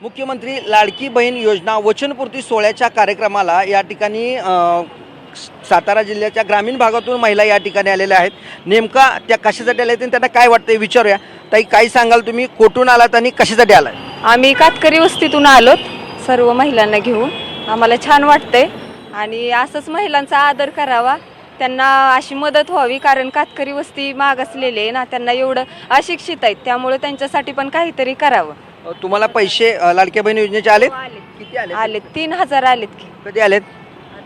मुख्यमंत्री लाडकी बहीण योजना वचनपूर्ती सोहळ्याच्या कार्यक्रमाला या ठिकाणी सातारा जिल्ह्याच्या ग्रामीण भागातून महिला या ठिकाणी आलेल्या आहेत. नेमका त्या कशासाठी आल्या आहेत त्यांना काय वाटतंय विचारूया. ताई, काय सांगाल तुम्ही, कुठून आलात आणि कशासाठी आलात? आम्ही कातकरी वस्तीतून आलोत सर्व महिलांना घेऊन. आम्हाला छान वाटतंय आणि असंच महिलांचा आदर करावा, त्यांना अशी मदत व्हावी. कारण कातकरी वस्ती मागासलेली आहे ना, त्यांना एवढं अशिक्षित आहेत, त्यामुळे त्यांच्यासाठी पण काहीतरी करावं. तुम्हाला पैसे लाडक्या बहीण योजनेचे आलेत? किती आले? आलेत 3000 आलेत की. कधी आलेत?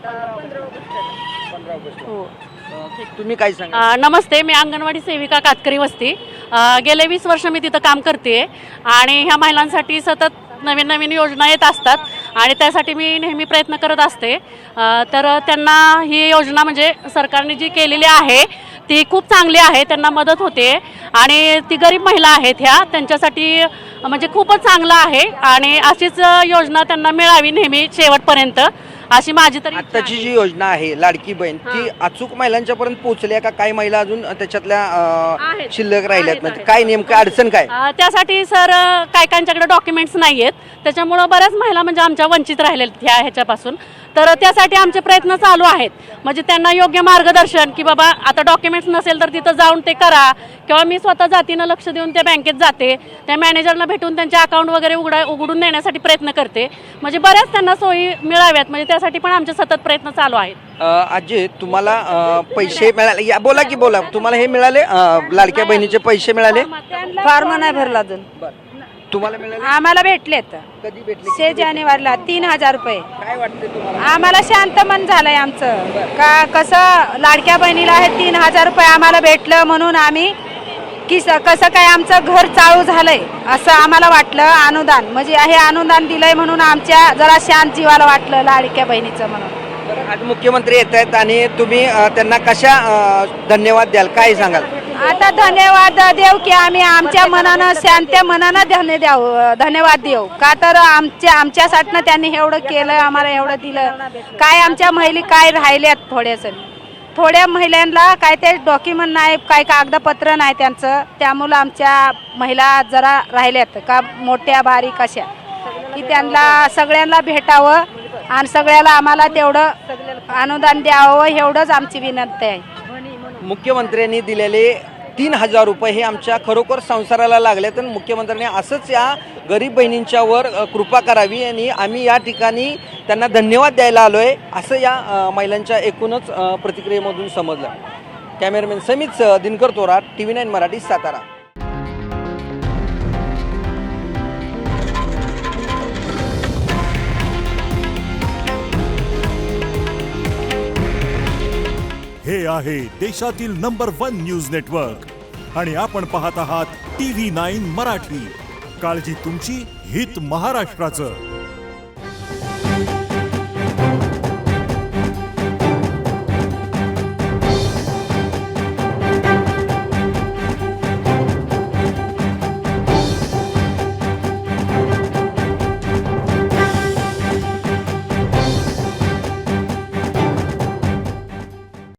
15 ऑगस्ट. हो. तुम्ही काय सांगा? नमस्ते, मी अंगणवाडी सेविका कातकरी वस्ती. गेले 20 वर्ष मी तिथं काम करते आणि ह्या महिलांसाठी सतत नवीन नवीन योजना येत असतात आणि त्यासाठी मी नेहमी प्रयत्न करत असते. तर त्यांना ही योजना म्हणजे सरकारने जी केलेली आहे ती खूप चांगली आहे, त्यांना मदत होते आणि ती गरीब महिला आहेत ह्या, त्यांच्यासाठी म्हणजे खूपच चांगलं आहे आणि अशीच योजना त्यांना मिळावी नेहमी शेवटपर्यंत, अशी माझी तरी इच्छा आताची आहे. जी योजना आहे लाडकी बहीण ती अचूक महिलांच्या पर्यंत पोहोचली का? काही महिला अजून त्याच्यातल्या आहेत. शिल्लक राहिल्यात, आहेत, म्हणजे आहेत. काय नेमकं अडचण काय? त्यासाठी सर काय काहींच्याकडे डॉक्युमेंट्स नाही आहेत, त्याच्यामुळं बऱ्याच महिला म्हणजे आमच्या वंचित राहिलेल्या ह्याच्यापासून. तर त्यासाठी आमचे प्रयत्न चालू आहेत, म्हणजे त्यांना योग्य मार्गदर्शन की बाबा आता डॉक्युमेंट्स नसेल तर तिथं जाऊन ते करा, किंवा मी स्वतः जातीनं लक्ष देऊन त्या बँकेत जाते, त्या मॅनेजरला भेटून त्यांचे अकाउंट वगैरे उघडून देण्यासाठी प्रयत्न करते, म्हणजे बऱ्याच त्यांना सोयी मिळाव्यात, म्हणजे त्यासाठी पण आमचे सतत प्रयत्न चालू आहेत. आजी, तुम्हाला पैसे मिळाले? या बोला की बोला. तुम्हाला हे मिळाले, लाडक्या बहिणीचे पैसे मिळाले? फॉर्म नाही भरला अजून. तुम्हाला मिळाले? आम्हाला भेटलेत कधी भेटले? 6 जानेवारीला 3000 रुपये. काय वाटते तुम्हाला? आम्हाला शांत मन झालंय आमचं का, कसं लाडक्या बहिणीला हे 3000 रुपये आम्हाला भेटलं म्हणून आम्ही की कसं काय आमचं घर चालू झालंय असं आम्हाला वाटलं. अनुदान म्हणजे हे अनुदान दिलंय म्हणून आमच्या जरा शांत जीवाला वाटलं लाडक्या बहिणीचं म्हणून. आज मुख्यमंत्री येत आहेत आणि तुम्ही त्यांना कशा धन्यवाद द्याल, काय सांगाल? आता धन्यवाद देऊ की आम्ही आमच्या मनानं शांत मनानं धन्यवाद देऊ का, तर आमच्यासाठी त्यांनी एवढं केलं, आम्हाला एवढं दिलं. काय आमच्या महिला काय राहिल्यात थोड्या महिलांना काय ते डॉक्युमेंट नाही, काय कागदपत्र नाही त्यांचं, त्यामुळं आमच्या महिला जरा राहिल्यात का मोठ्या बारीक अशा की त्यांना सगळ्यांना भेटावं आणि सगळ्याला आम्हाला तेवढं अनुदान द्यावं, एवढंच आमची विनंती आहे. मुख्यमंत्र्यांनी दिलेले 3000 रुपये हे आमच्या खरोखर संसाराला लागले, तर मुख्यमंत्र्यांनी असंच या गरीब बहिणींच्यावर कृपा करावी आणि आम्ही या ठिकाणी त्यांना धन्यवाद द्यायला आलोय, असं या महिलांच्या एकूणच प्रतिक्रियेमधून समजलं. Cameraman Samit Dinkar Torat, TV9 Marathi, Satara. हे आहे देशातील नंबर 1 न्यूज नेटवर्क आणि आपण पाहत आहात TV9 मराठी. काळजी तुमची, हित महाराष्ट्राचं.